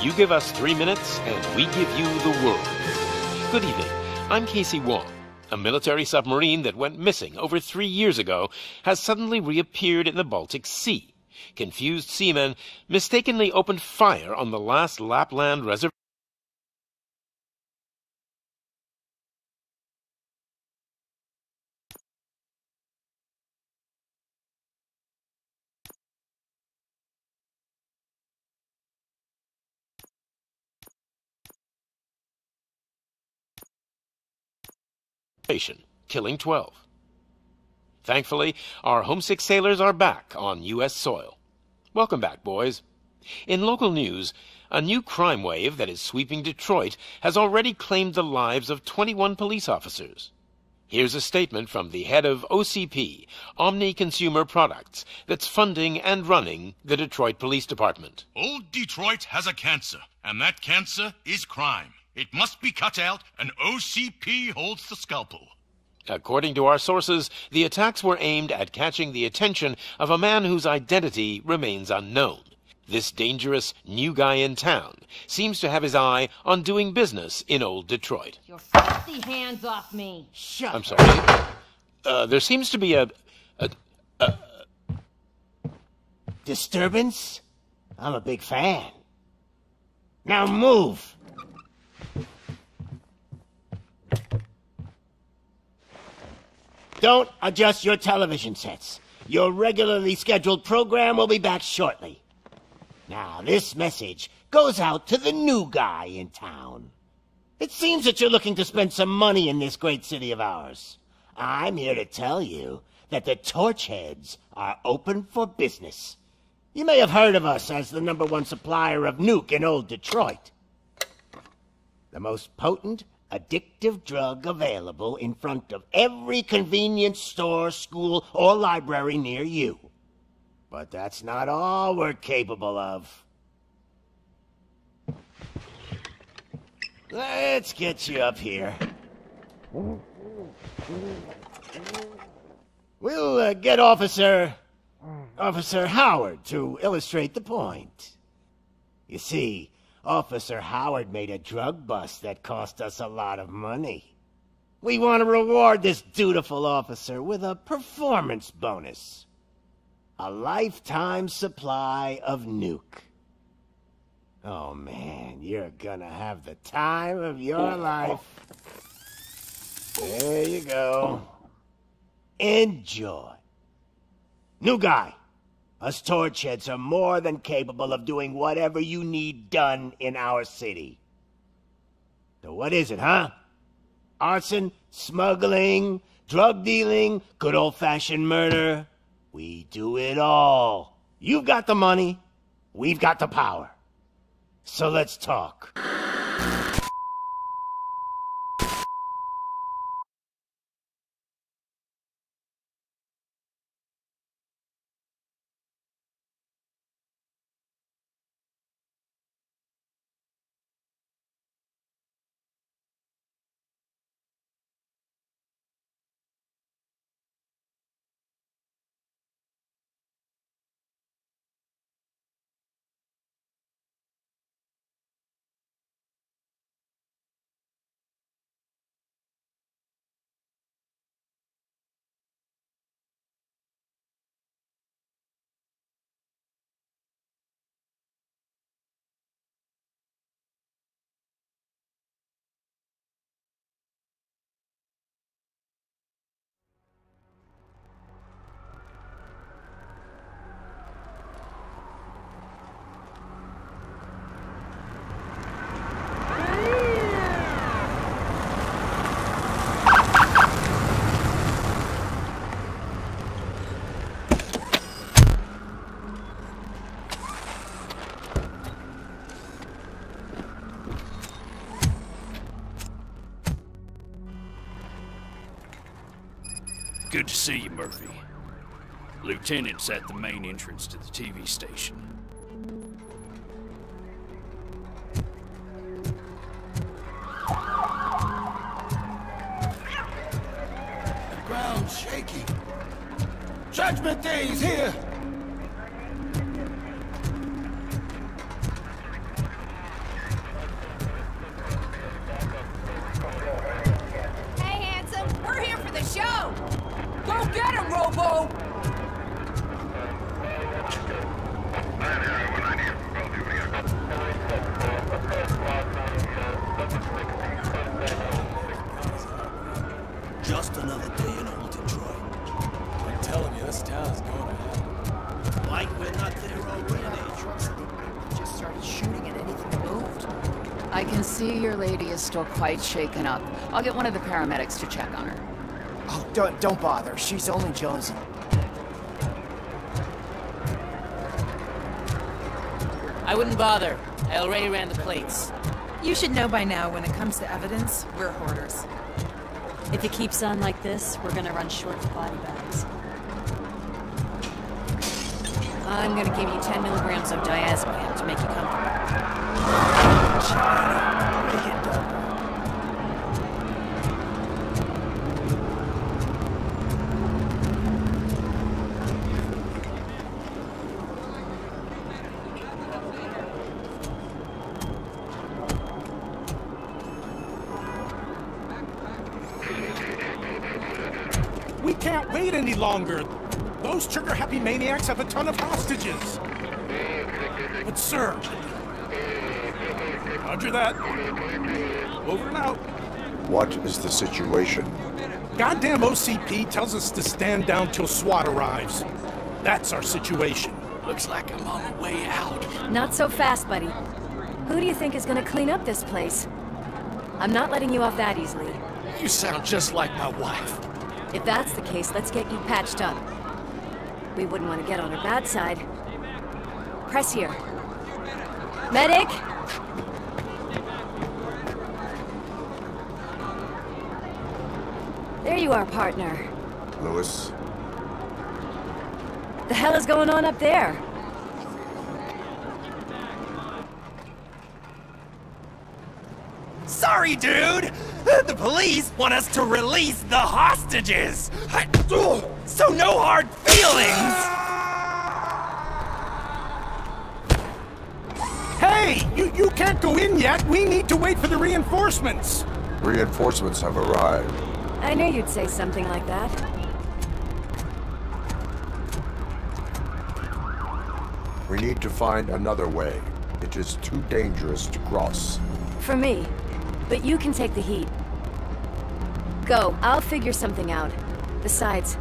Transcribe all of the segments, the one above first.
You give us 3 minutes, and we give you the world. Good evening. I'm Casey Wong. A military submarine that went missing over 3 years ago has suddenly reappeared in the Baltic Sea. Confused seamen mistakenly opened fire on the last Lapland reservation. Killing 12. Thankfully, our homesick sailors are back on U.S. soil. Welcome back, boys. In local news, a new crime wave that is sweeping Detroit has already claimed the lives of 21 police officers. Here's a statement from the head of OCP, Omni Consumer Products, that's funding and running the Detroit Police Department. Old Detroit has a cancer, and that cancer is crime. It must be cut out, and OCP holds the scalpel. According to our sources, the attacks were aimed at catching the attention of a man whose identity remains unknown. This dangerous new guy in town seems to have his eye on doing business in old Detroit. Your filthy hands off me! Shut I'm sorry. There seems to be a disturbance? I'm a big fan. Now move! Don't adjust your television sets. Your regularly scheduled program will be back shortly. Now, this message goes out to the new guy in town. It seems that you're looking to spend some money in this great city of ours. I'm here to tell you that the Torchheads are open for business. You may have heard of us as the #1 supplier of nuke in old Detroit. The most potent, addictive drug available in front of every convenience store, school, or library near you. But that's not all we're capable of. Let's get you up here. We'll get Officer Howard to illustrate the point. You see, Officer Howard made a drug bust that cost us a lot of money. We want to reward this dutiful officer with a performance bonus. A lifetime supply of nuke. Oh man, you're gonna have the time of your life. There you go. Enjoy. New guy. Us Torchheads are more than capable of doing whatever you need done in our city. So what is it, huh? Arson, smuggling, drug dealing, good old-fashioned murder. We do it all. You've got the money, we've got the power. So let's talk. Good to see you, Murphy. Lieutenant's at the main entrance to the TV station. The ground's shaking. Judgment Day's here! Go get him, Robo! Just another day in old Detroit. I'm telling you, this town's going to hell. Like we're not there already. Just started shooting at anything that moved. I can see your lady is still quite shaken up. I'll get one of the paramedics to check on her. Oh, don't bother. She's only Jonesy. I wouldn't bother. I already ran the plates. You should know by now, when it comes to evidence, we're hoarders. If it keeps on like this, we're gonna run short of body bags. I'm gonna give you 10 milligrams of diazepam to make you comfortable. Make it double. We can't wait any longer. Those trigger-happy maniacs have a ton of hostages. But sir... Roger that. Over and out. What is the situation? Goddamn OCP tells us to stand down till SWAT arrives. That's our situation. Looks like I'm on the way out. Not so fast, buddy. Who do you think is gonna clean up this place? I'm not letting you off that easily. You sound just like my wife. If that's the case, let's get you patched up. We wouldn't want to get on her bad side. Press here. Medic! There you are, partner. Lewis? The hell is going on up there? Sorry, dude! The police want us to release the hostages! So no hard feelings! Hey! You can't go in yet! We need to wait for the reinforcements! Reinforcements have arrived. I knew you'd say something like that. We need to find another way. It is too dangerous to cross. For me. But you can take the heat. Go, I'll figure something out. Besides,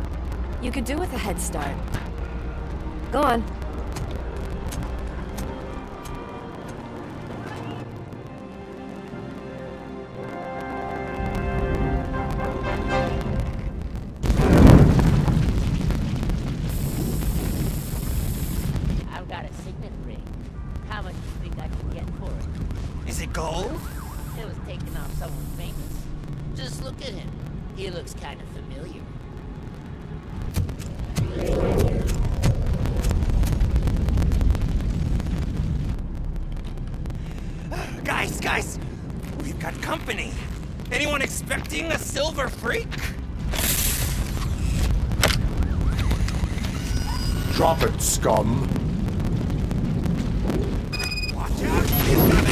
you could do with a head start. Go on. I've got a signet ring. How much do you think I can get for it? Is it gold? It was taken off someone famous. Just look at him. He looks kind of familiar. Guys, we've got company. Anyone expecting a silver freak? Drop it, scum! Watch out, he's coming!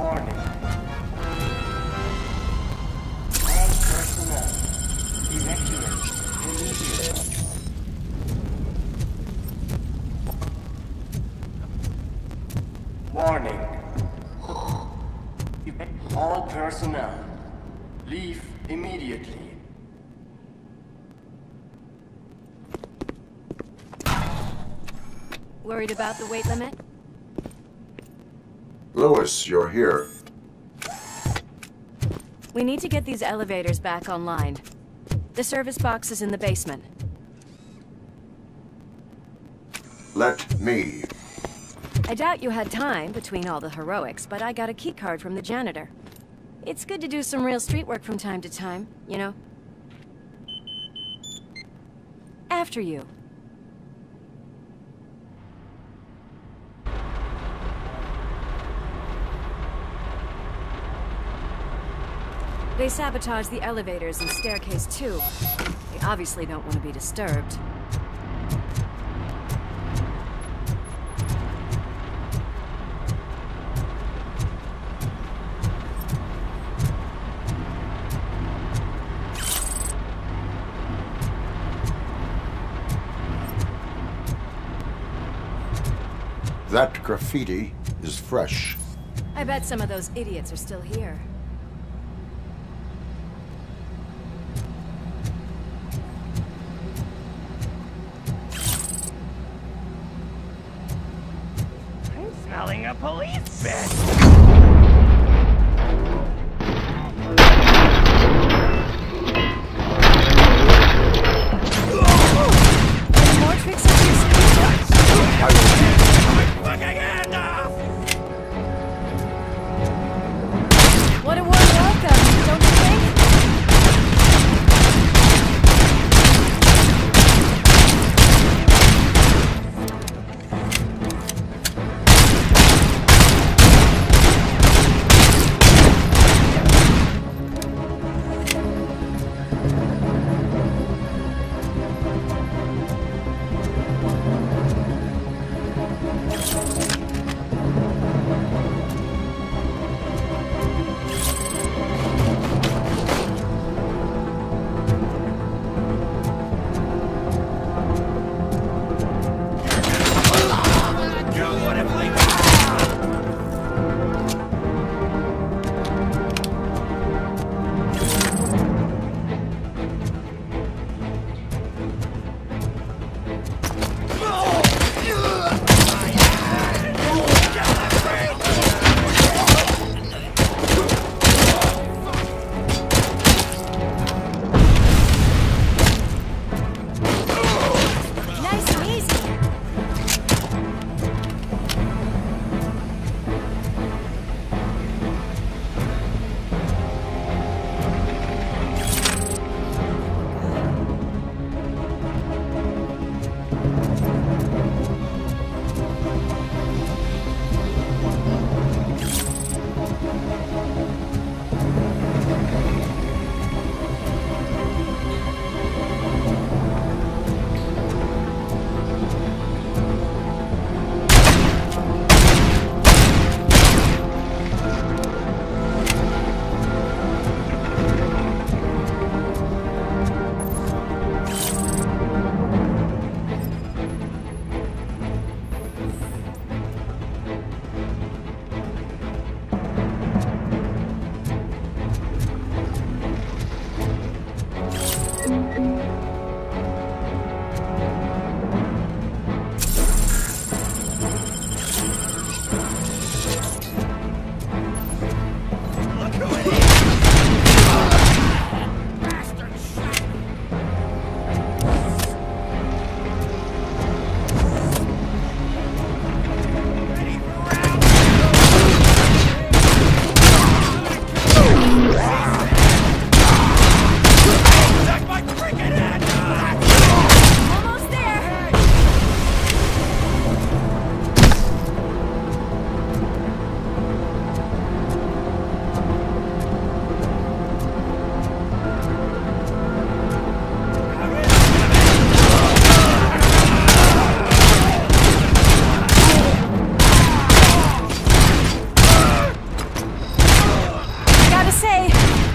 Warning. All personnel, evacuate immediately. Warning. All personnel, leave immediately. Worried about the weight limit? Lewis, you're here. We need to get these elevators back online. The service box is in the basement. Let me. I doubt you had time between all the heroics, but I got a keycard from the janitor. It's good to do some real street work from time to time, you know? After you. They sabotaged the elevators and staircase too. They obviously don't want to be disturbed. That graffiti is fresh. I bet some of those idiots are still here. Smelling a police bed. More tricks up your sleeve? What a warm welcome, don't you think?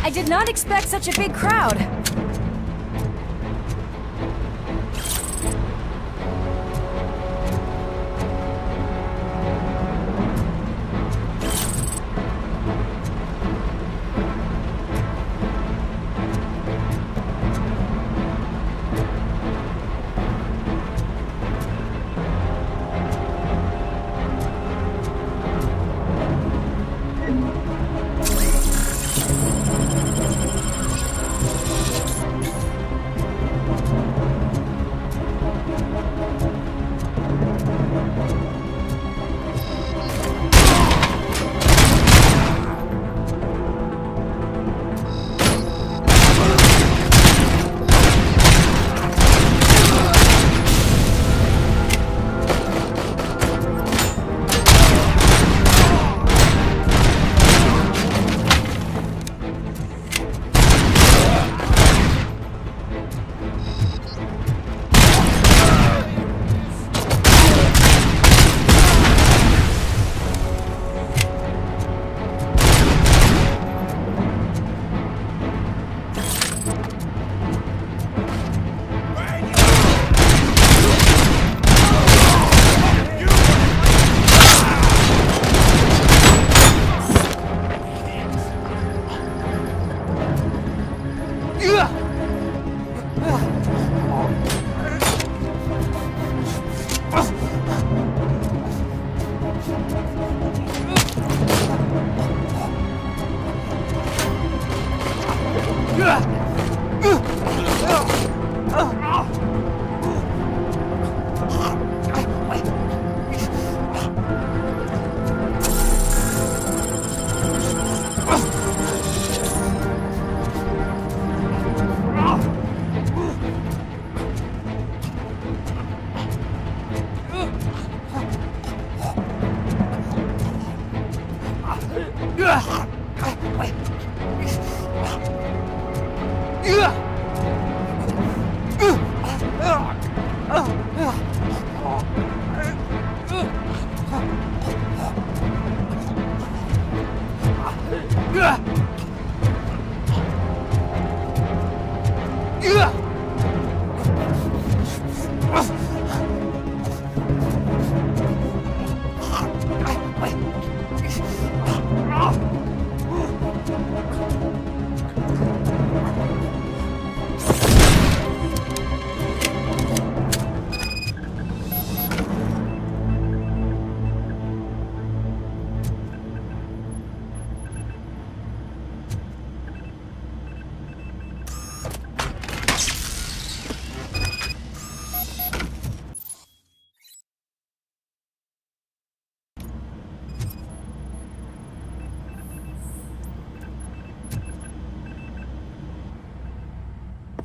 I did not expect such a big crowd.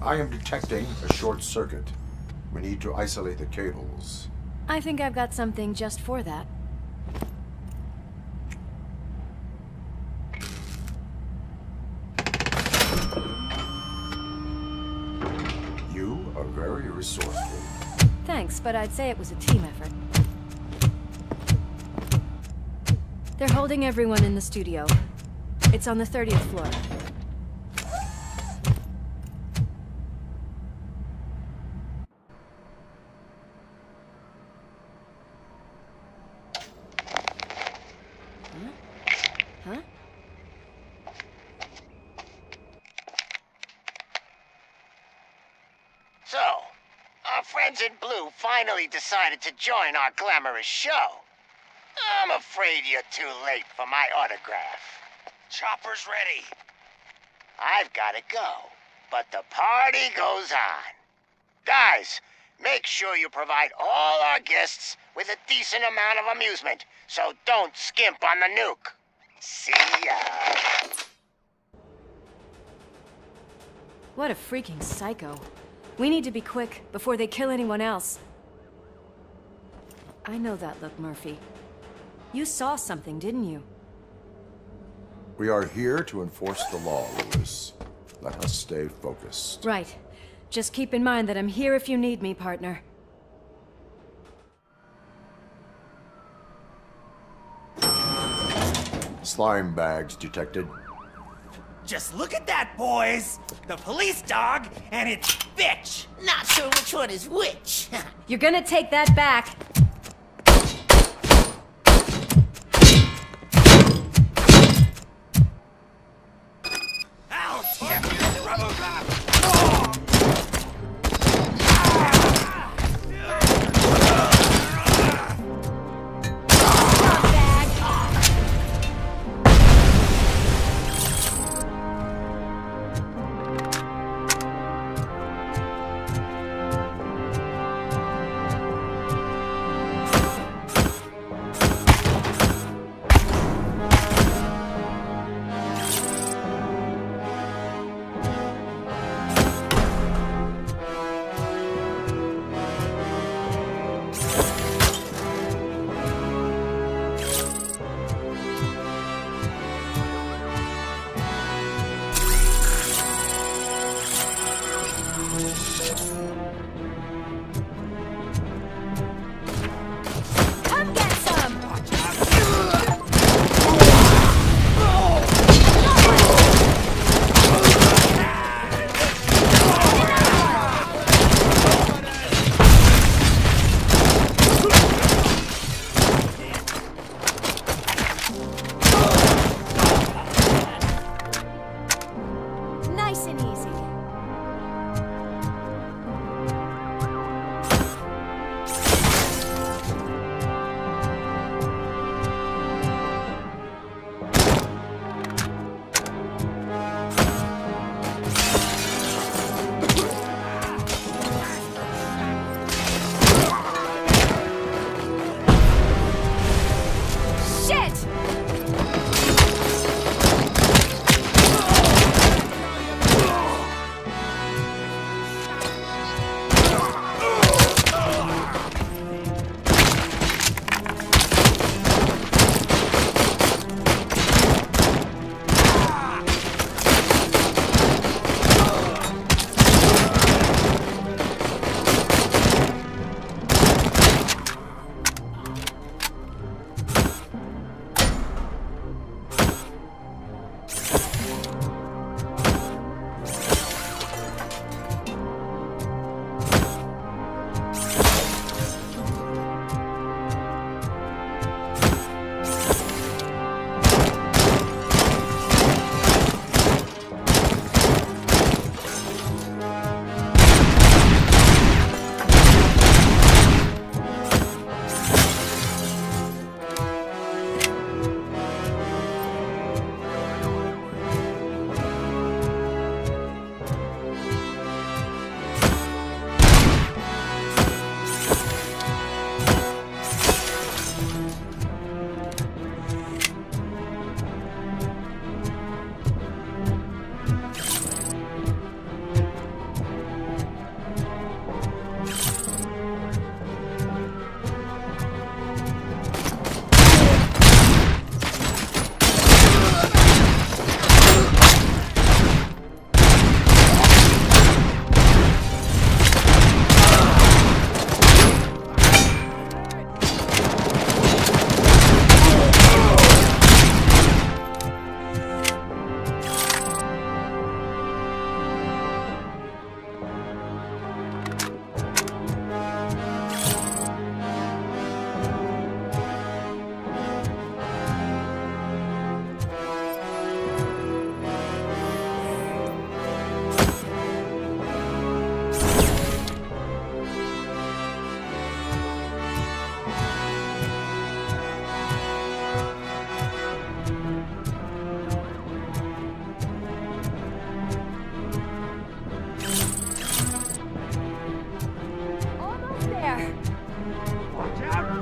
I am detecting a short circuit. We need to isolate the cables. I think I've got something just for that. You are very resourceful. Thanks, but I'd say it was a team effort. They're holding everyone in the studio. It's on the 30th floor. So, our friends in blue finally decided to join our glamorous show. I'm afraid you're too late for my autograph. Chopper's ready. I've got to go, but the party goes on. Guys, make sure you provide all our guests with a decent amount of amusement, so don't skimp on the nuke. See ya. What a freaking psycho. We need to be quick, before they kill anyone else. I know that look, Murphy. You saw something, didn't you? We are here to enforce the law, Lewis. Let us stay focused. Right. Just keep in mind that I'm here if you need me, partner. Slime bags detected. Just look at that, boys! The police dog and its bitch! Not sure which one is which. You're gonna take that back. Ouch! RoboCop!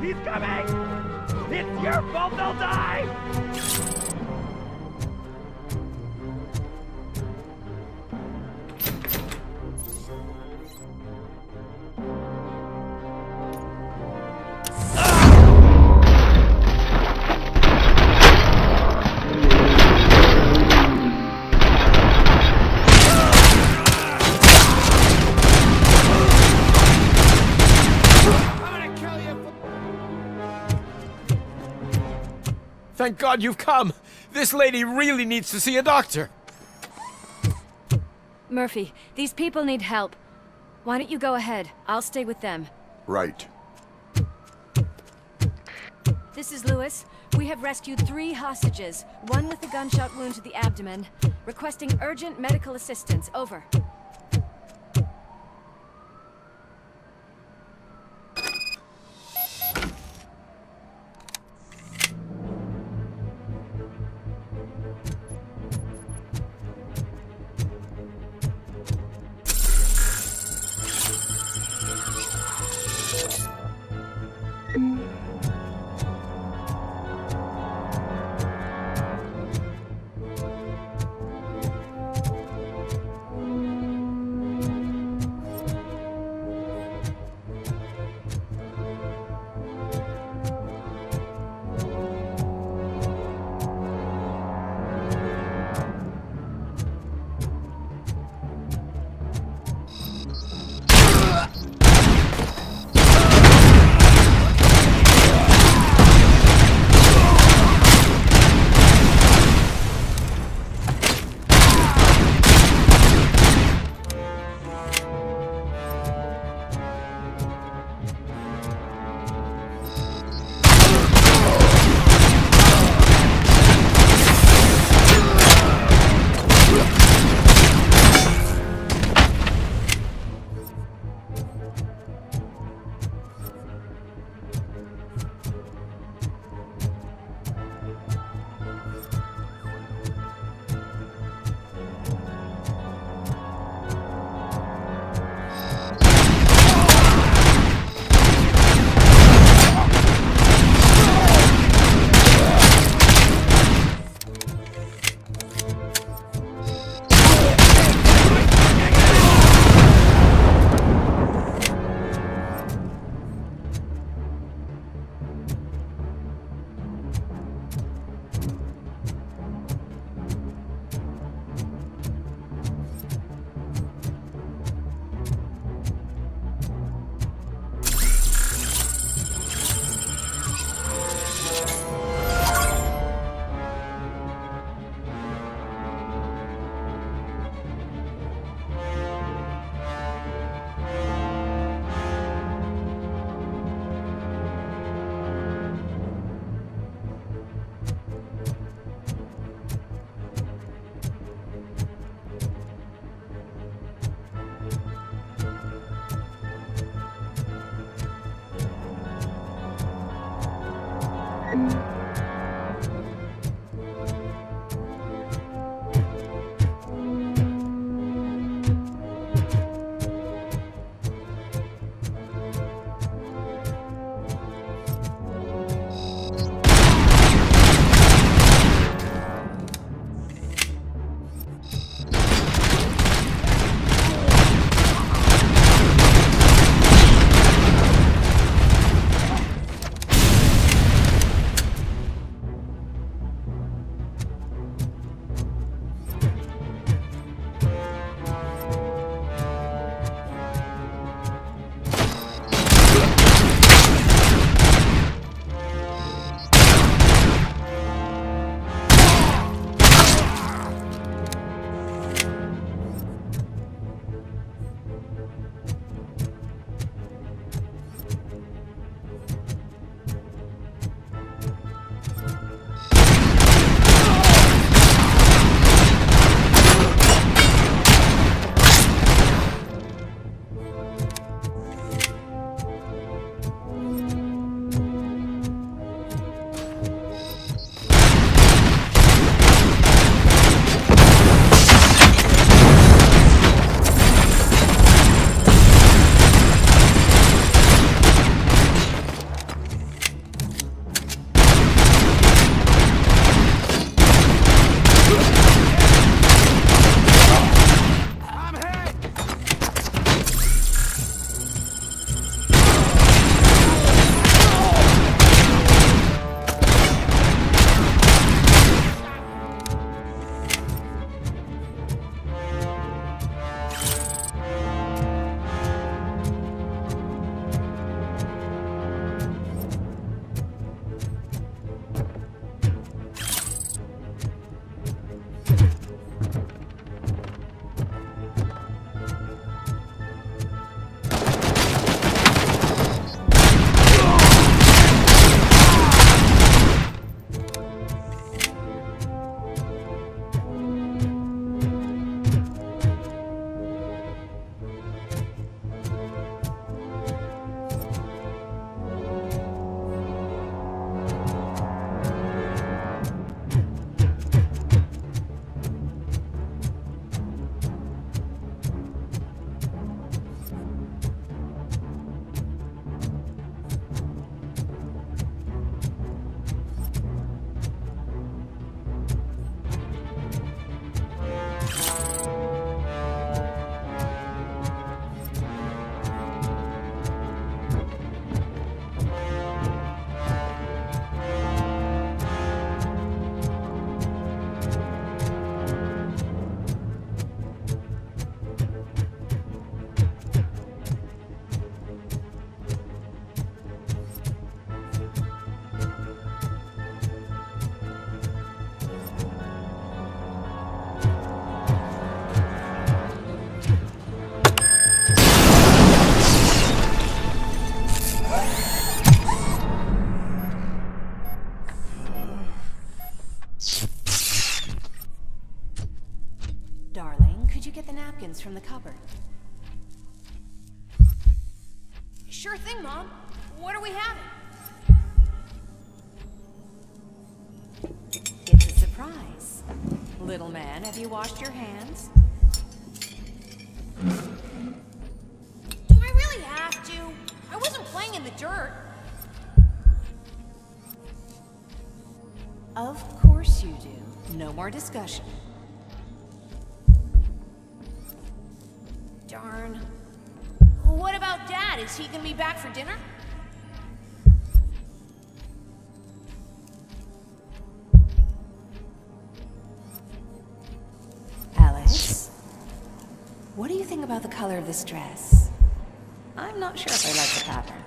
He's coming! It's your fault they'll die! Thank God you've come! This lady really needs to see a doctor! Murphy, these people need help. Why don't you go ahead? I'll stay with them. Right. This is Lewis. We have rescued 3 hostages, one with a gunshot wound to the abdomen. Requesting urgent medical assistance. Over. you get the napkins from the cupboard? Sure thing, Mom. What are we having? It's a surprise. Little man, have you washed your hands? Do I really have to? I wasn't playing in the dirt. Of course you do. No more discussion. Darn. What about Dad? Is he gonna be back for dinner? Alice? What do you think about the color of this dress? I'm not sure if I like the pattern.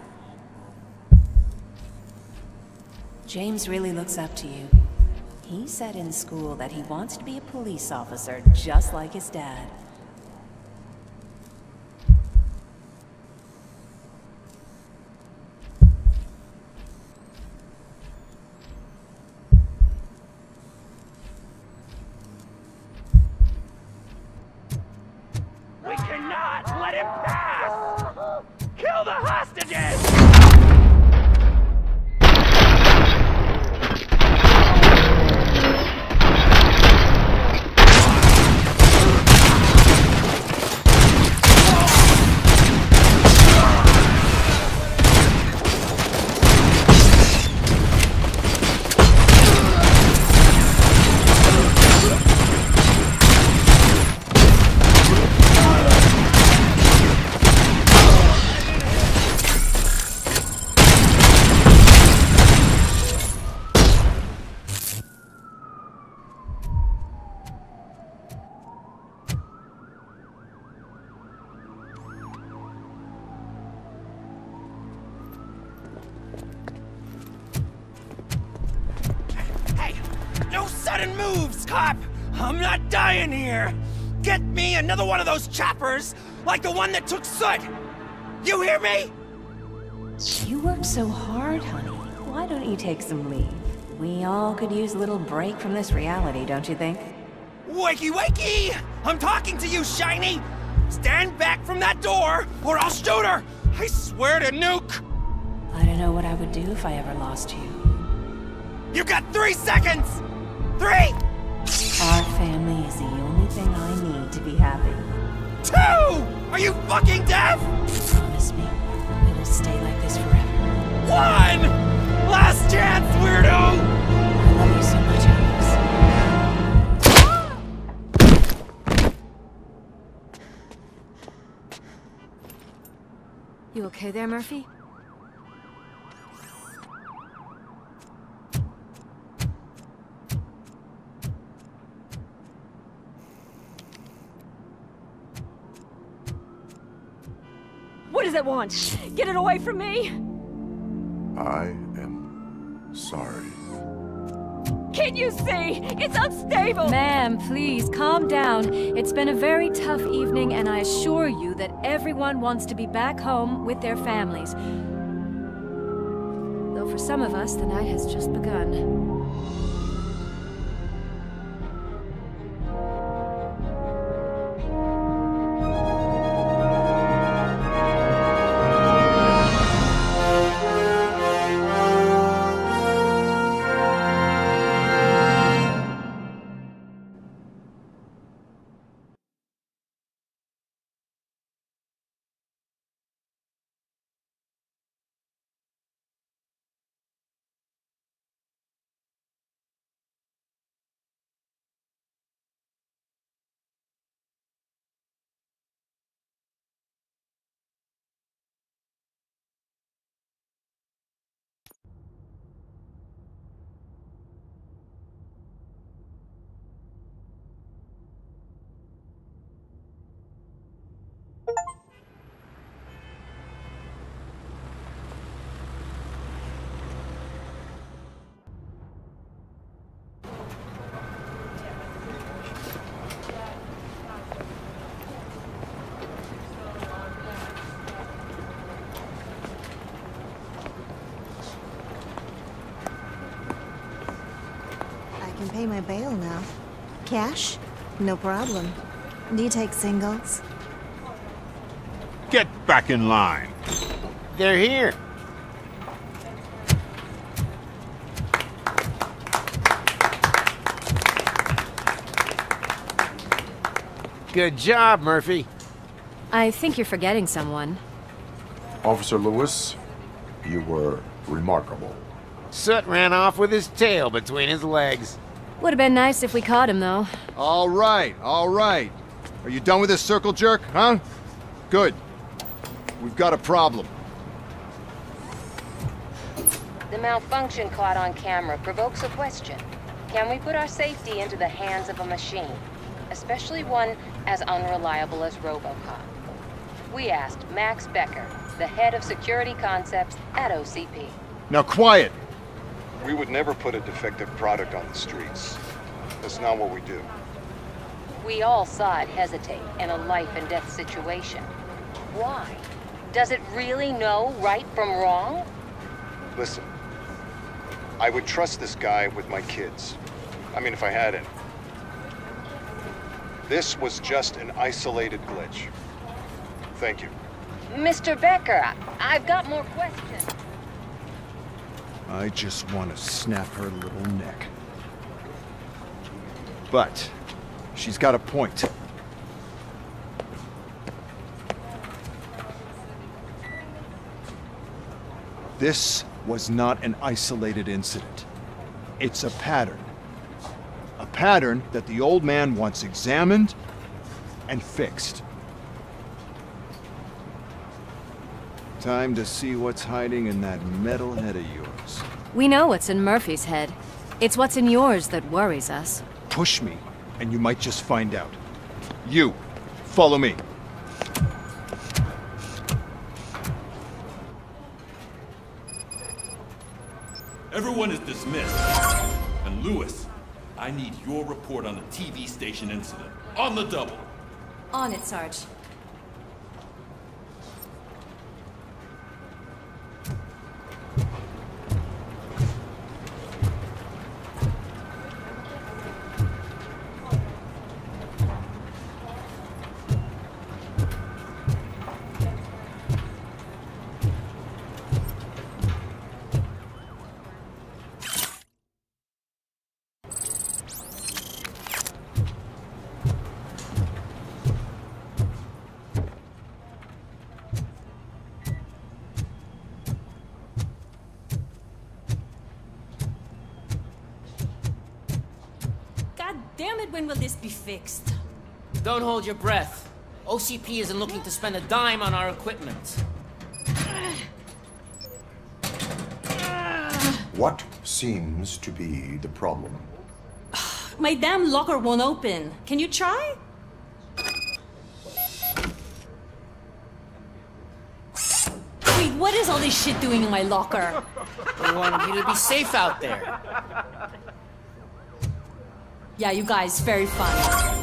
James really looks up to you. He said in school that he wants to be a police officer just like his dad. We cannot let him pass! Kill the hostages! No sudden moves, cop! I'm not dying here! Get me another one of those choppers, like the one that took Soot! You hear me? You worked so hard, honey. Why don't you take some leave? We all could use a little break from this reality, don't you think? Wakey, wakey! I'm talking to you, Shiny! Stand back from that door, or I'll shoot her! I swear to nuke! I don't know what I would do if I ever lost you. You got 3 seconds! 3! Our family is the only thing I need to be happy. 2! Are you fucking deaf? Promise me, it'll stay like this forever. 1! Last chance, weirdo! I love you so much, Alex. You okay there, Murphy? What does it want? Get it away from me! I am sorry. Can't you see? It's unstable! Ma'am, please, calm down. It's been a very tough evening, and I assure you that everyone wants to be back home with their families. Though for some of us, the night has just begun. Pay my bail now. Cash? No problem. Do you take singles? Get back in line. They're here. Good job, Murphy. I think you're forgetting someone. Officer Lewis, you were remarkable. Soot ran off with his tail between his legs. Would have been nice if we caught him, though. All right, all right. Are you done with this circle jerk, huh? Good. We've got a problem. The malfunction caught on camera provokes a question. Can we put our safety into the hands of a machine? Especially one as unreliable as RoboCop. We asked Max Becker, the head of security concepts at OCP. Now quiet! We would never put a defective product on the streets. That's not what we do. We all saw it hesitate in a life and death situation. Why? Does it really know right from wrong? Listen, I would trust this guy with my kids. I mean, if I had any. This was just an isolated glitch. Thank you. Mr. Becker, I've got more questions. I just want to snap her little neck. But she's got a point. This was not an isolated incident. It's a pattern. A pattern that the old man wants examined and fixed. Time to see what's hiding in that metal head of yours. We know what's in Murphy's head. It's what's in yours that worries us. Push me, and you might just find out. You, follow me. Everyone is dismissed. And Lewis, I need your report on the TV station incident. On the double. On it, Sarge. Damn it, when will this be fixed? Don't hold your breath. OCP isn't looking to spend a dime on our equipment. What seems to be the problem? My damn locker won't open. Can you try? Wait, what is all this shit doing in my locker? We wanted you to be safe out there. Yeah, you guys, very fun.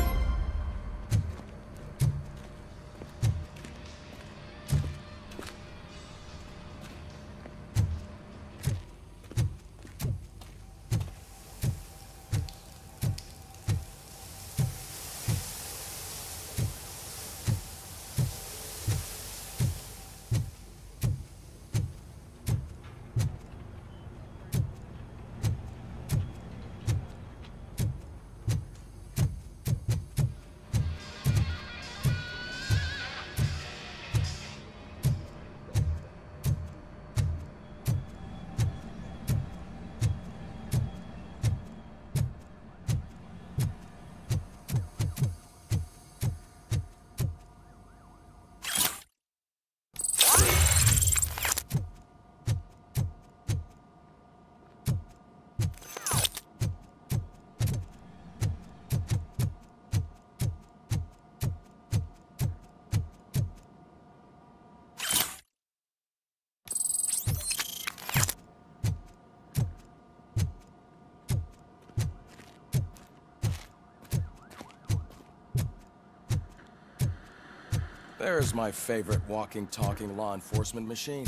There's my favorite walking, talking law enforcement machine.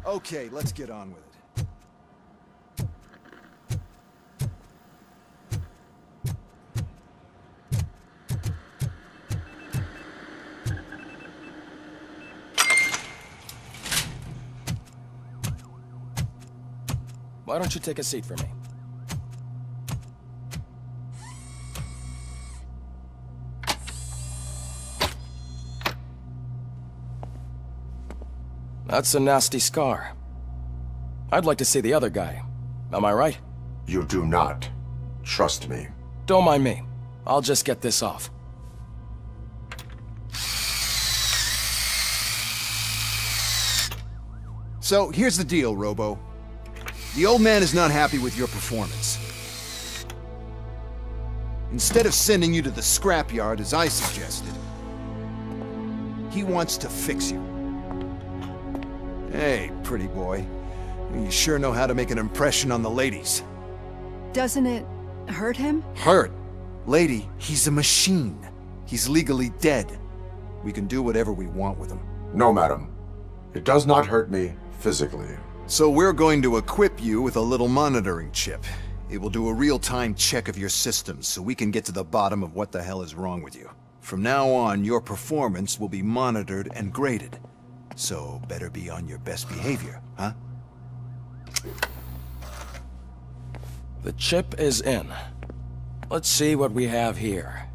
Okay, let's get on with it. Why don't you take a seat for me? That's a nasty scar. I'd like to see the other guy. Am I right? You do not. Trust me. Don't mind me. I'll just get this off. So, here's the deal, Robo. The old man is not happy with your performance. Instead of sending you to the scrapyard, as I suggested, he wants to fix you. Hey, pretty boy. You sure know how to make an impression on the ladies. Doesn't it hurt him? Hurt? Lady, he's a machine. He's legally dead. We can do whatever we want with him. No, madam. It does not hurt me physically. So we're going to equip you with a little monitoring chip. It will do a real-time check of your systems so we can get to the bottom of what the hell is wrong with you. From now on, your performance will be monitored and graded. So better be on your best behavior, huh? The chip is in. Let's see what we have here.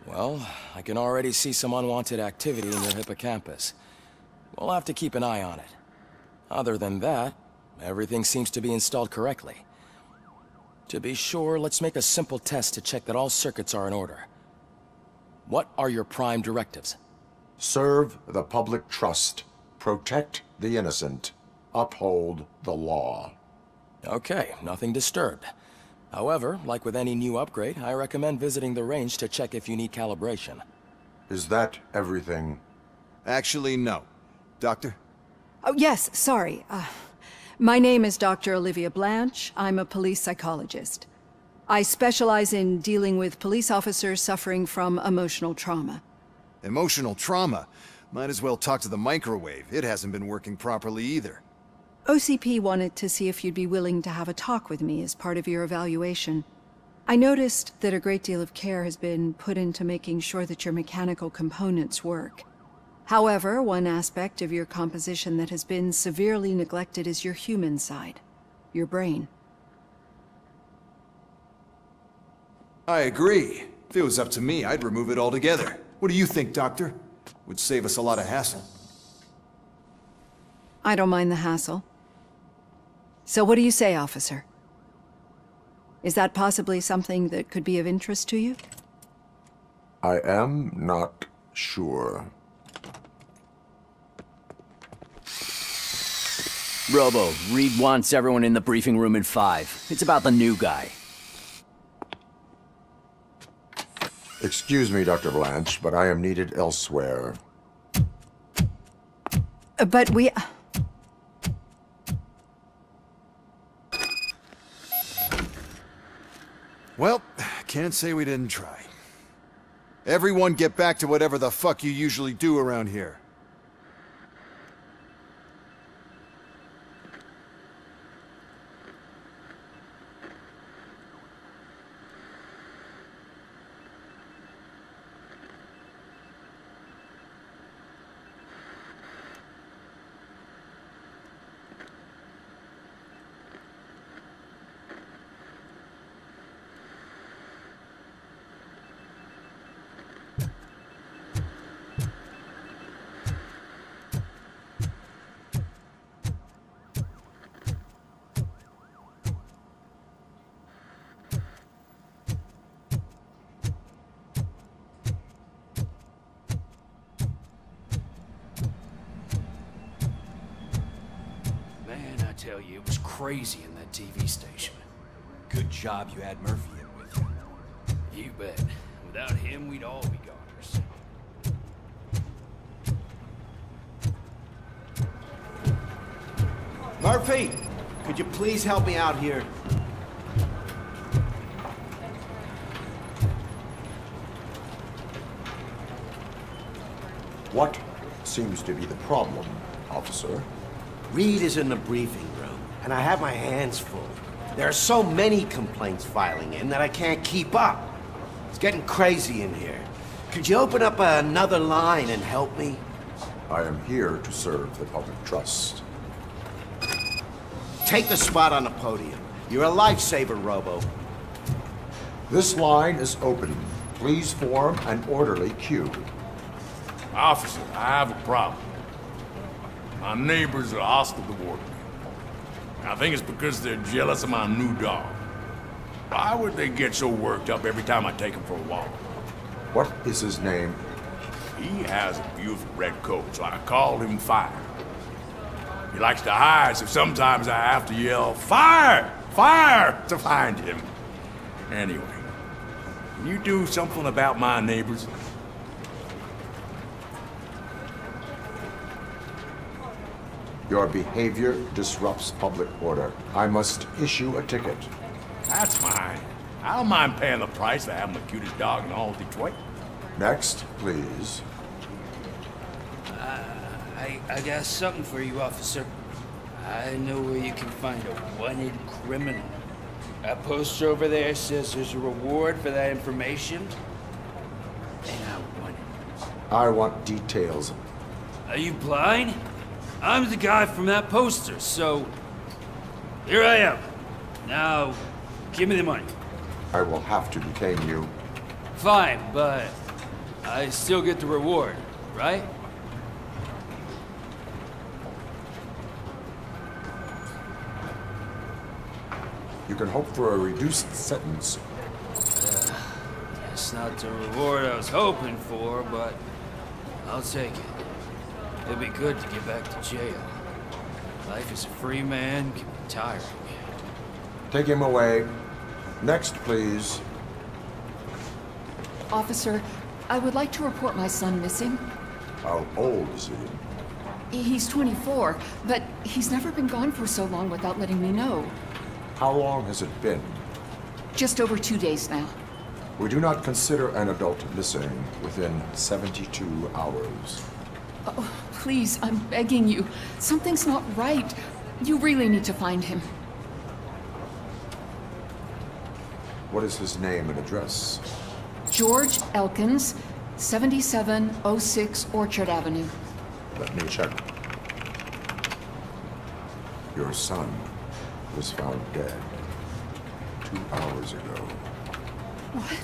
Well, I can already see some unwanted activity in your hippocampus. We'll have to keep an eye on it. Other than that, everything seems to be installed correctly. To be sure, let's make a simple test to check that all circuits are in order. What are your prime directives? Serve the public trust. Protect the innocent. Uphold the law. Okay, nothing disturbed. However, like with any new upgrade, I recommend visiting the range to check if you need calibration. Is that everything? Actually, no. Doctor? Oh, yes, sorry. My name is Dr. Olivia Blanche. I'm a police psychologist. I specialize in dealing with police officers suffering from emotional trauma. Emotional trauma? Might as well talk to the microwave. It hasn't been working properly either. OCP wanted to see if you'd be willing to have a talk with me as part of your evaluation. I noticed that a great deal of care has been put into making sure that your mechanical components work. However, one aspect of your composition that has been severely neglected is your human side, your brain. I agree. If it was up to me, I'd remove it altogether. What do you think, Doctor? Would save us a lot of hassle. I don't mind the hassle. So what do you say, officer? Is that possibly something that could be of interest to you? I am not sure. Robo, Reed wants everyone in the briefing room in 5. It's about the new guy. Excuse me, Dr. Blanche, but I am needed elsewhere. But we... Well, can't say we didn't try. Everyone get back to whatever the fuck you usually do around here. Man, I tell you, it was crazy in that TV station. Good job you had Murphy in with you. You bet. Without him, we'd all be goners. Murphy, could you please help me out here? What seems to be the problem, officer? Reed is in the briefing room, and I have my hands full. There are so many complaints filing in that I can't keep up. It's getting crazy in here. Could you open up another line and help me? I am here to serve the public trust. Take the spot on the podium. You're a lifesaver, Robo. This line is open. Please form an orderly queue. Officer, I have a problem. My neighbors are hostile toward me. I think it's because they're jealous of my new dog. Why would they get so worked up every time I take him for a walk? What is his name? He has a beautiful red coat, so I called him Fire. He likes to hide, so sometimes I have to yell, "Fire! Fire!" to find him. Anyway, can you do something about my neighbors? Your behavior disrupts public order. I must issue a ticket. That's fine. I don't mind paying the price for having the cutest dog in all of Detroit. Next, please. I got something for you, officer. I know where you can find a wanted criminal. That poster over there says there's a reward for that information. And I want it. I want details. Are you blind? I'm the guy from that poster, so... here I am. Now, give me the money. I will have to detain you. Fine, but I still get the reward, right? You can hope for a reduced sentence. It's not the reward I was hoping for, but I'll take it. It'd be good to get back to jail. Life as a free man can be tiring. Take him away. Next, please. Officer, I would like to report my son missing. How old is he? He's 24, but he's never been gone for so long without letting me know. How long has it been? Just over 2 days now. We do not consider an adult missing within 72 hours. Oh, please, I'm begging you. Something's not right. You really need to find him. What is his name and address? George Elkins, 7706 Orchard Avenue. Let me check. Your son was found dead 2 hours ago. What?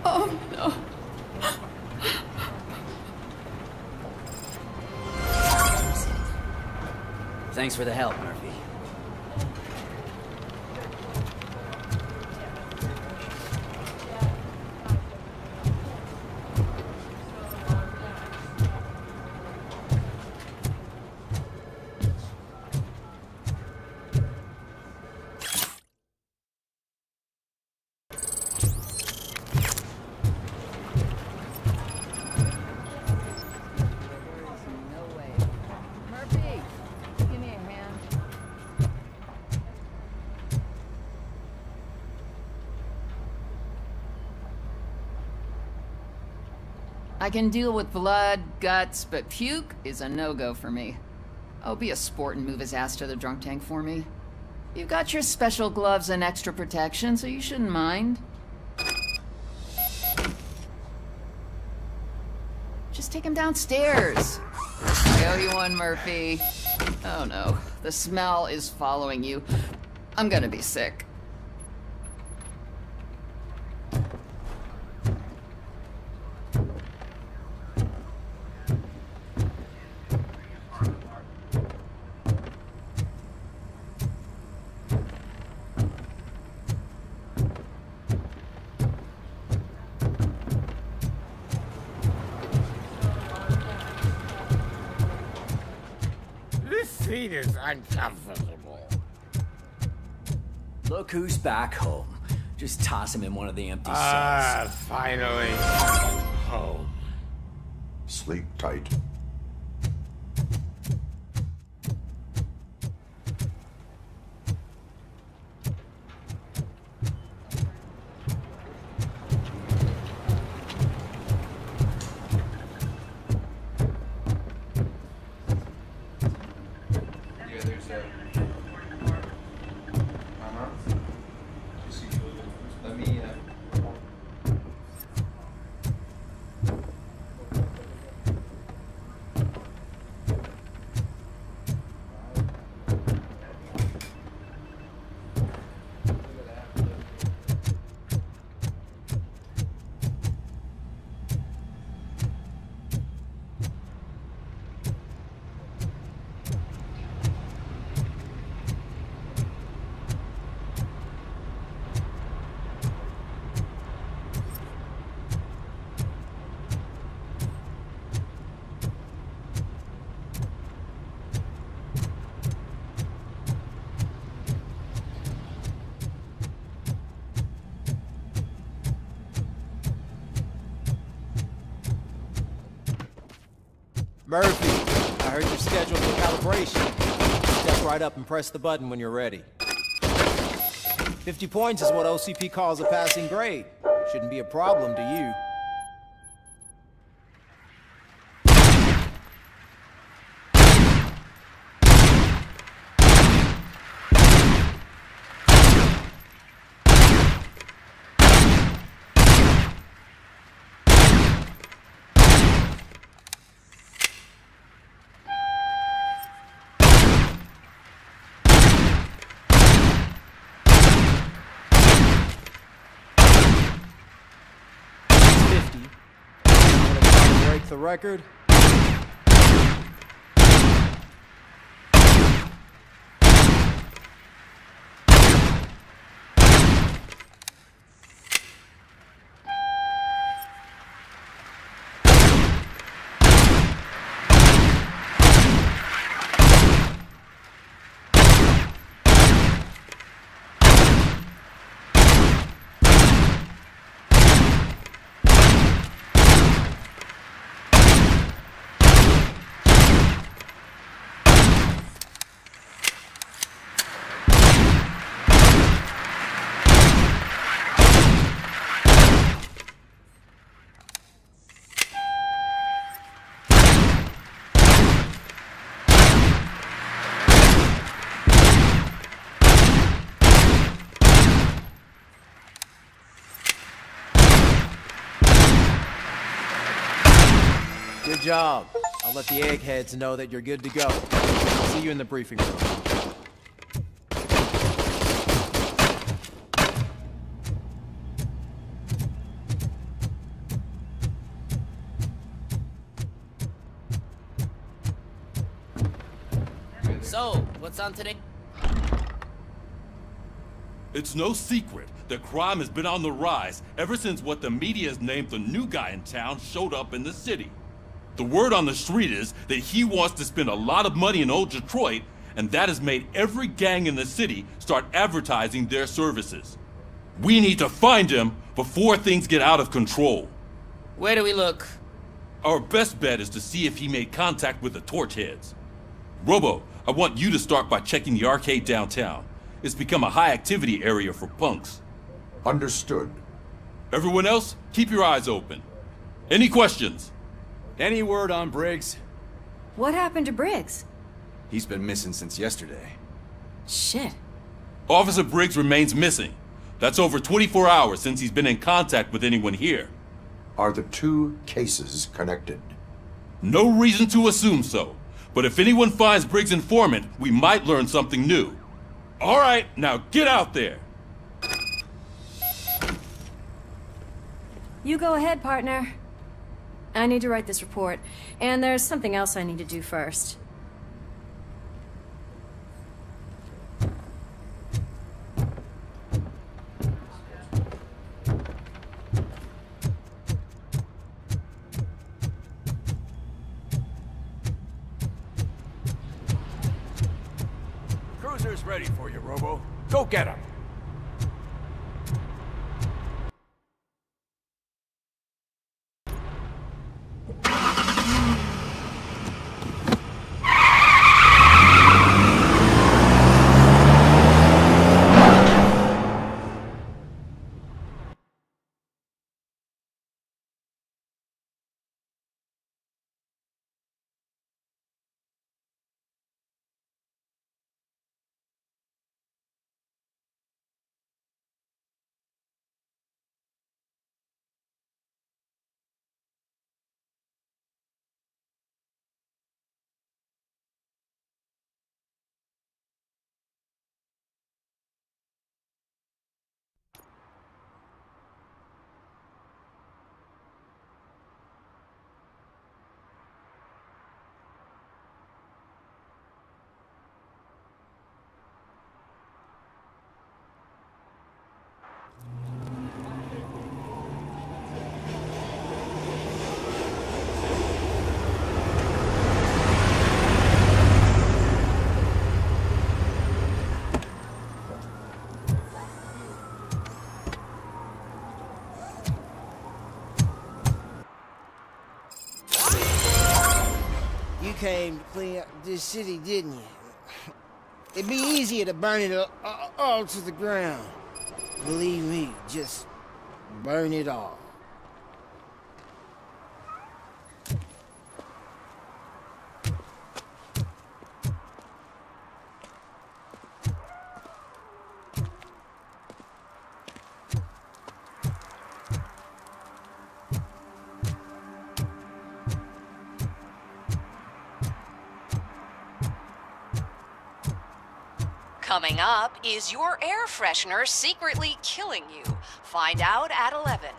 Oh, no. Thanks for the help, Murphy. I can deal with blood, guts, but puke is a no-go for me. Oh, be a sport and move his ass to the drunk tank for me. You've got your special gloves and extra protection, so you shouldn't mind. Just take him downstairs. I owe you one, Murphy. Oh no, the smell is following you. I'm gonna be sick. Seat is uncomfortable. Look who's back home. Just toss him in one of the empty cells. Finally. Home. Sleep tight. Murphy, I heard you're scheduled for calibration. Step right up and press the button when you're ready. 50 points is what OCP calls a passing grade. Shouldn't be a problem to you. The record. Good job. I'll let the eggheads know that you're good to go. See you in the briefing room. So, what's on today? It's no secret that crime has been on the rise ever since what the media has named the new guy in town showed up in the city. The word on the street is that he wants to spend a lot of money in old Detroit, and that has made every gang in the city start advertising their services. We need to find him before things get out of control. Where do we look? Our best bet is to see if he made contact with the Torchheads. Robo, I want you to start by checking the arcade downtown. It's become a high-activity area for punks. Understood. Everyone else, keep your eyes open. Any questions? Any word on Briggs? What happened to Briggs? He's been missing since yesterday. Shit. Officer Briggs remains missing. That's over 24 hours since he's been in contact with anyone here. Are the two cases connected? No reason to assume so. But if anyone finds Briggs' informant, we might learn something new. All right, now get out there. You go ahead, partner. I need to write this report, and there's something else I need to do first. Cruiser's ready for you, Robo. Go get him. You came to clean up this city, didn't you? It'd be easier to burn it all to the ground. Believe me, just burn it all. Coming up, is your air freshener secretly killing you? Find out at 11.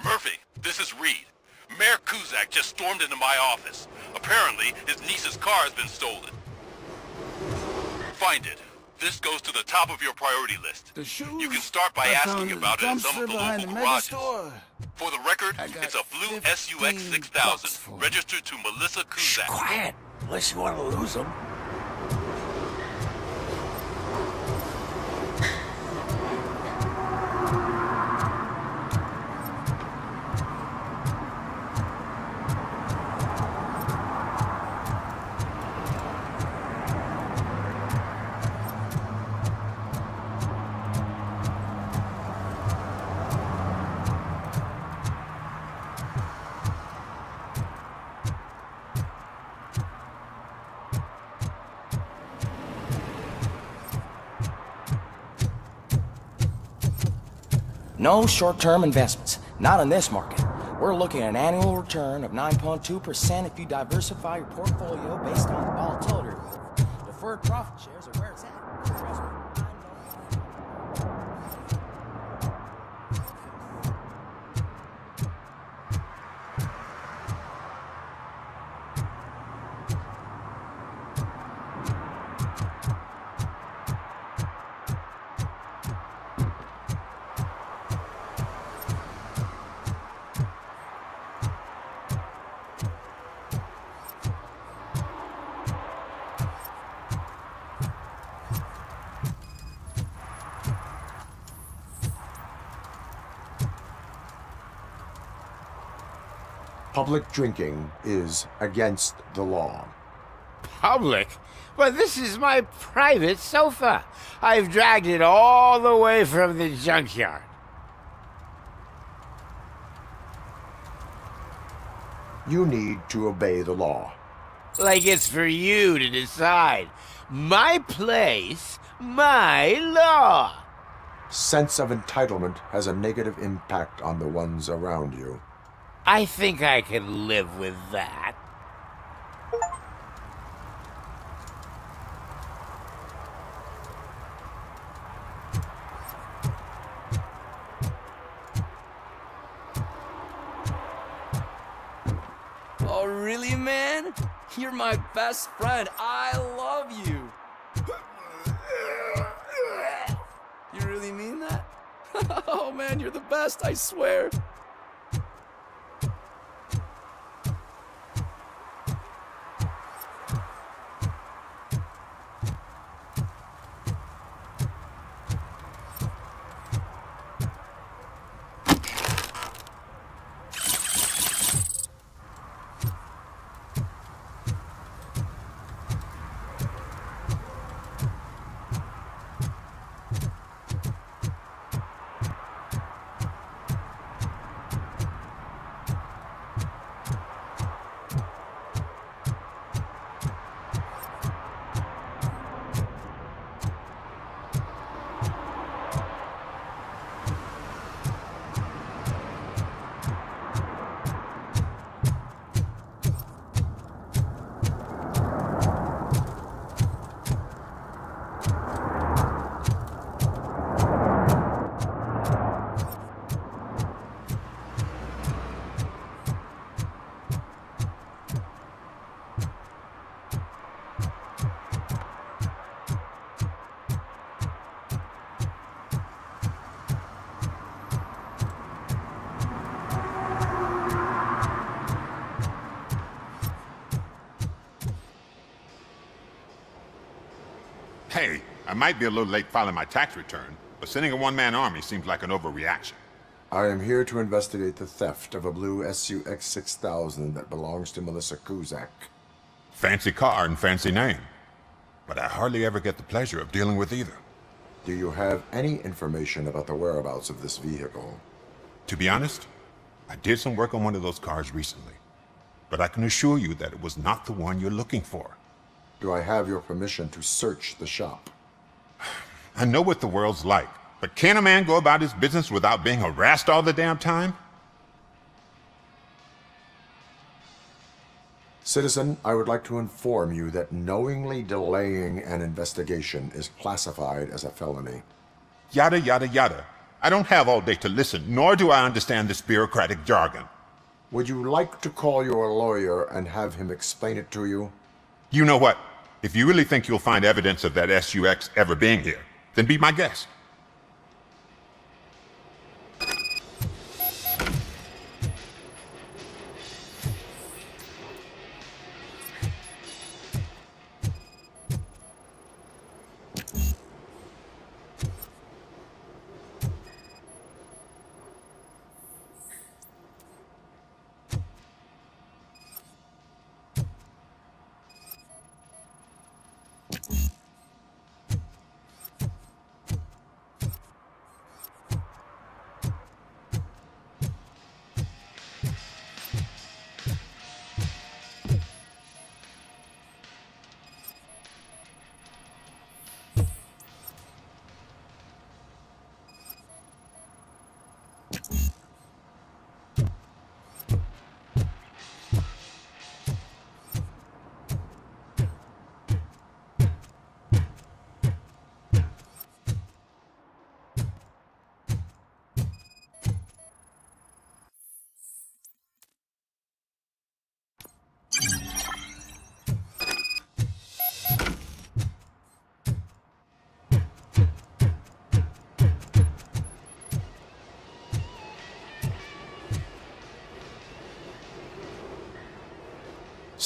Murphy, this is Reed. Mayor Kuzak just stormed into my office. Apparently, his niece's car has been stolen. Find it. This goes to the top of your priority list. You can start by asking about it in some of the local garages. For the record, it's a blue SUX 6000, registered to Melissa Kuzak. Quiet, unless you want to lose them. No short-term investments. Not in this market. We're looking at an annual return of 9.2% if you diversify your portfolio based on the volatility curve. Deferred profit shares are where it's at. Public drinking is against the law. Public? But this is my private sofa. I've dragged it all the way from the junkyard. You need to obey the law. Like it's for you to decide. My place, my law. Sense of entitlement has a negative impact on the ones around you. I think I can live with that. Oh, really, man? You're my best friend. I love you. You really mean that? Oh, man, you're the best, I swear. Hey, I might be a little late filing my tax return, but sending a one-man army seems like an overreaction. I am here to investigate the theft of a blue SUX 6000 that belongs to Melissa Kuzak. Fancy car and fancy name, but I hardly ever get the pleasure of dealing with either. Do you have any information about the whereabouts of this vehicle? To be honest, I did some work on one of those cars recently, but I can assure you that it was not the one you're looking for. Do I have your permission to search the shop? I know what the world's like, but can a man go about his business without being harassed all the damn time? Citizen, I would like to inform you that knowingly delaying an investigation is classified as a felony. Yada, yada, yada. I don't have all day to listen, nor do I understand this bureaucratic jargon. Would you like to call your lawyer and have him explain it to you? You know what? If you really think you'll find evidence of that SUX ever being here, then be my guest.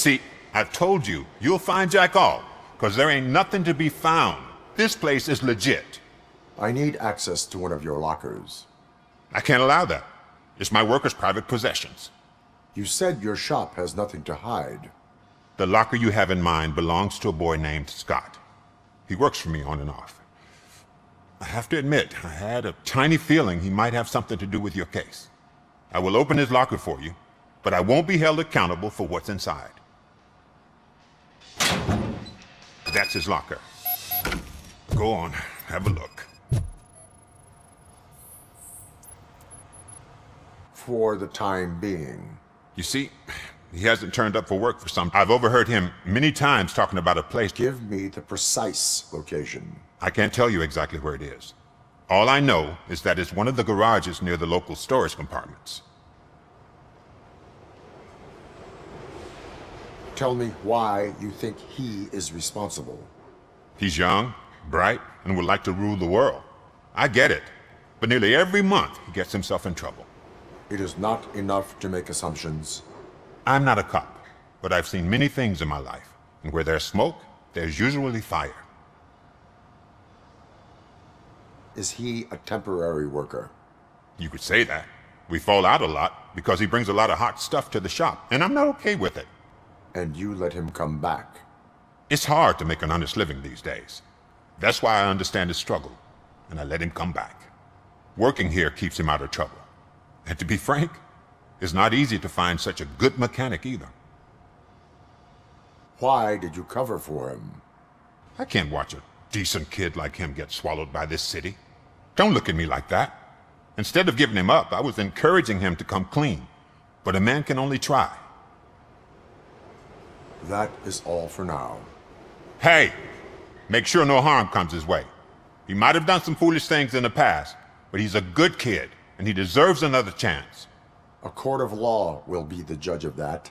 See, I've told you, you'll find Jack all, because there ain't nothing to be found. This place is legit. I need access to one of your lockers. I can't allow that. It's my workers' private possessions. You said your shop has nothing to hide. The locker you have in mind belongs to a boy named Scott. He works for me on and off. I have to admit, I had a tiny feeling he might have something to do with your case. I will open his locker for you, but I won't be held accountable for what's inside. That's his locker. Go on, have a look. For the time being. You see, he hasn't turned up for work for some time. I've overheard him many times talking about a place. Give me the precise location. I can't tell you exactly where it is. All I know is that it's one of the garages near the local storage compartments. Tell me why you think he is responsible. He's young, bright, and would like to rule the world. I get it. But nearly every month, he gets himself in trouble. It is not enough to make assumptions. I'm not a cop, but I've seen many things in my life. And where there's smoke, there's usually fire. Is he a temporary worker? You could say that. We fall out a lot because he brings a lot of hot stuff to the shop, and I'm not okay with it. And you let him come back? It's hard to make an honest living these days. That's why I understand his struggle, and I let him come back. Working here keeps him out of trouble. And to be frank, it's not easy to find such a good mechanic either. Why did you cover for him? I can't watch a decent kid like him get swallowed by this city. Don't look at me like that. Instead of giving him up, I was encouraging him to come clean. But a man can only try. That is all for now. Hey! Make sure no harm comes his way. He might have done some foolish things in the past, but he's a good kid, and he deserves another chance. A court of law will be the judge of that.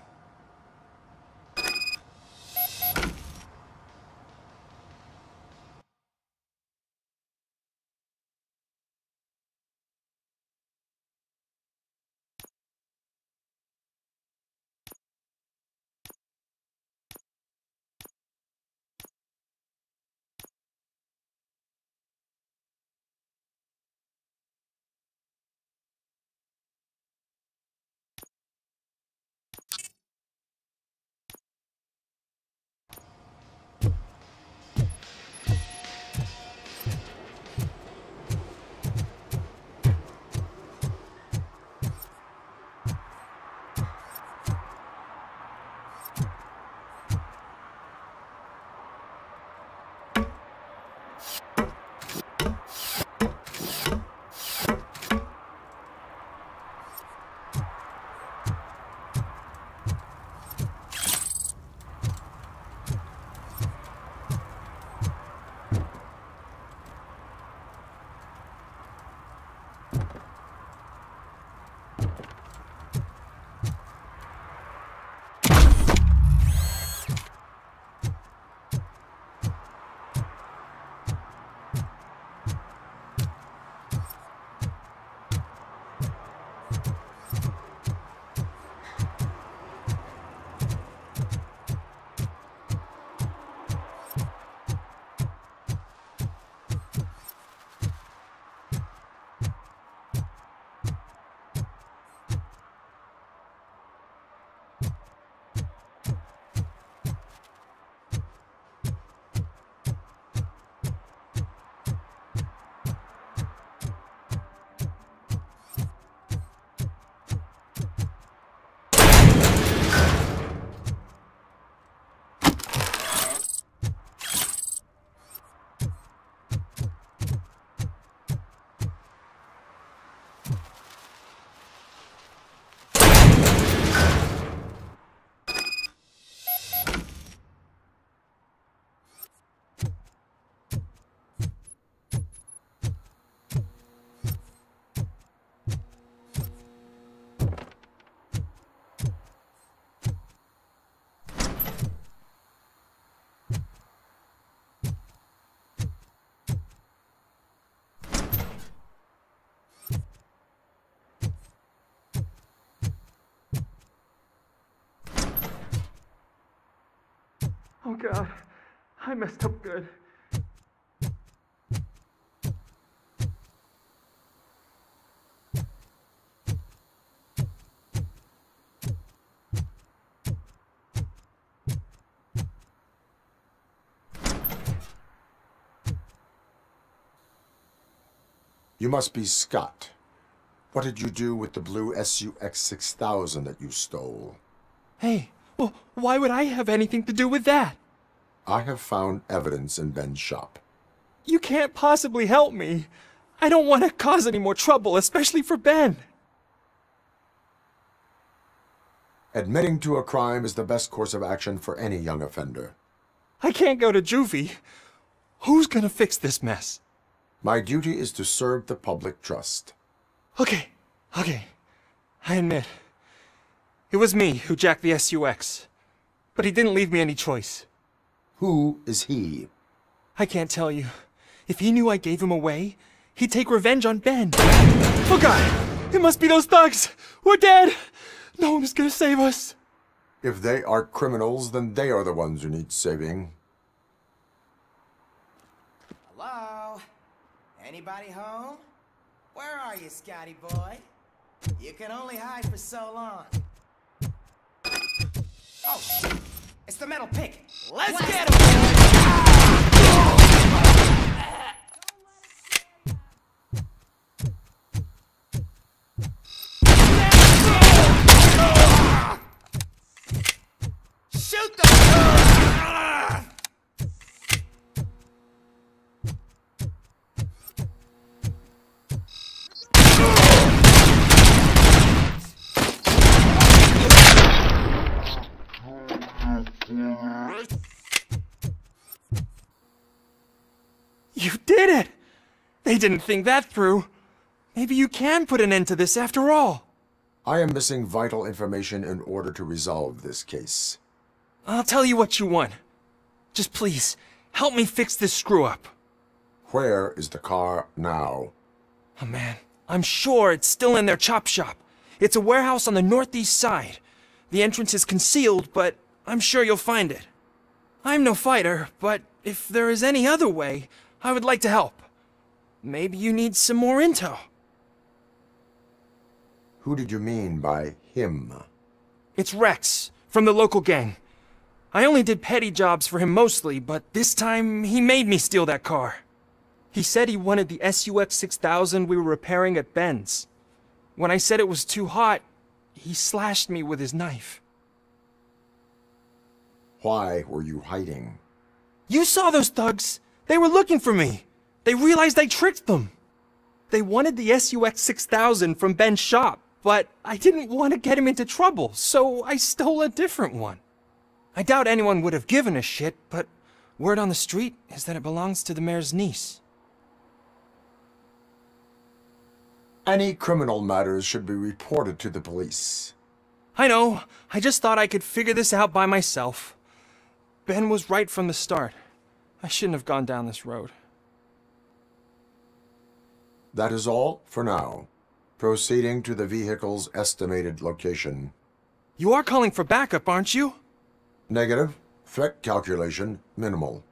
Oh God, I messed up good. You must be Scott. What did you do with the blue SUX 6000 that you stole? Hey, well, why would I have anything to do with that? I have found evidence in Ben's shop. You can't possibly help me. I don't want to cause any more trouble, especially for Ben. Admitting to a crime is the best course of action for any young offender. I can't go to juvie. Who's gonna fix this mess? My duty is to serve the public trust. Okay. I admit. It was me who jacked the SUX. But he didn't leave me any choice. Who is he? I can't tell you. If he knew I gave him away, he'd take revenge on Ben. Oh God! It must be those thugs! We're dead! No one is gonna save us. If they are criminals, then they are the ones who need saving. Hello? Anybody home? Where are you, Scotty boy? You can only hide for so long. Oh, shit. It's the metal pick. Let's get him! Shoot them! You did it! They didn't think that through. Maybe you can put an end to this after all. I am missing vital information in order to resolve this case. I'll tell you what you want. Just please, help me fix this screw-up. Where is the car now? Oh man, I'm sure it's still in their chop shop. It's a warehouse on the northeast side. The entrance is concealed, but I'm sure you'll find it. I'm no fighter, but if there is any other way, I would like to help. Maybe you need some more intel. Who did you mean by him? It's Rex, from the local gang. I only did petty jobs for him mostly, but this time he made me steal that car. He said he wanted the SUX 6000 we were repairing at Ben's. When I said it was too hot, he slashed me with his knife. Why were you hiding? You saw those thugs! They were looking for me! They realized I tricked them! They wanted the SUX 6000 from Ben's shop, but I didn't want to get him into trouble, so I stole a different one. I doubt anyone would have given a shit, but word on the street is that it belongs to the mayor's niece. Any criminal matters should be reported to the police. I know. I just thought I could figure this out by myself. Ben was right from the start. I shouldn't have gone down this road. That is all for now. Proceeding to the vehicle's estimated location. You are calling for backup, aren't you? Negative. Threat calculation minimal.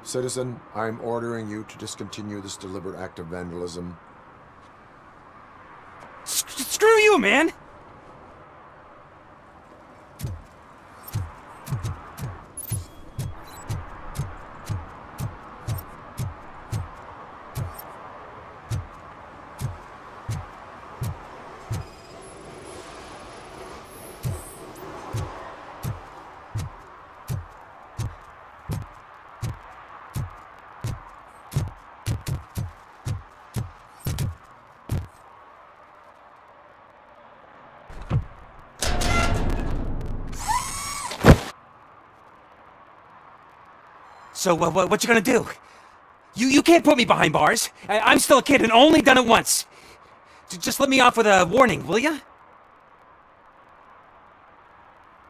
Citizen, I am ordering you to discontinue this deliberate act of vandalism. Screw you, man! So, what you gonna do? You can't put me behind bars. I'm still a kid and only done it once. Just let me off with a warning, will ya?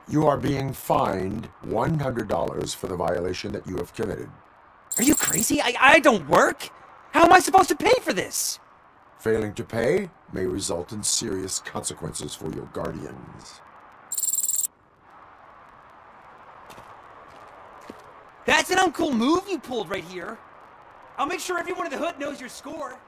You are being fined $100 for the violation that you have committed. Are you crazy? I don't work. How am I supposed to pay for this? Failing to pay may result in serious consequences for your guardians. That's an uncool move you pulled right here. I'll make sure everyone in the hood knows your score.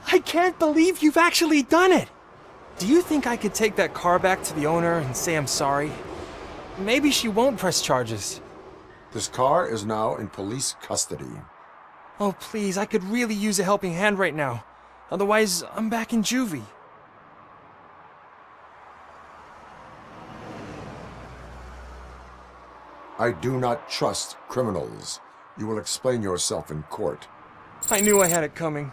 I can't believe you've actually done it! Do you think I could take that car back to the owner and say I'm sorry? Maybe she won't press charges. This car is now in police custody. Oh, please, I could really use a helping hand right now. Otherwise, I'm back in juvie. I do not trust criminals. You will explain yourself in court. I knew I had it coming.